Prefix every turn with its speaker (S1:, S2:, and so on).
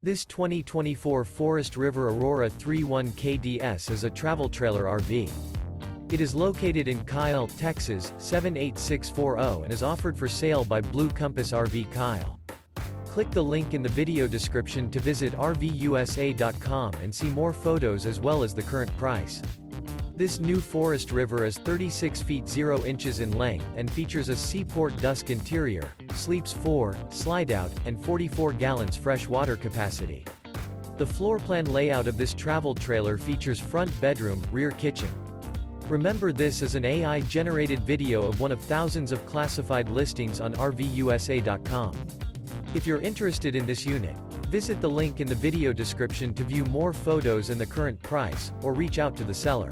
S1: This 2024 Forest River Aurora 31 KDS is a travel trailer RV. It is located in Kyle, Texas, 78640 and is offered for sale by Blue Compass RV Kyle. Click the link in the video description to visit RVUSA.com and see more photos as well as the current price. This new Forest River is 36 feet 0 inches in length and features a SEAPORT DUSK interior, sleeps 4, Slideout, and 44 gallons fresh water capacity. The floor plan layout of this travel trailer features front bedroom, rear kitchen. Remember, this is an AI-generated video of one of thousands of classified listings on RVUSA.com. If you're interested in this unit, visit the link in the video description to view more photos and the current price, or reach out to the seller.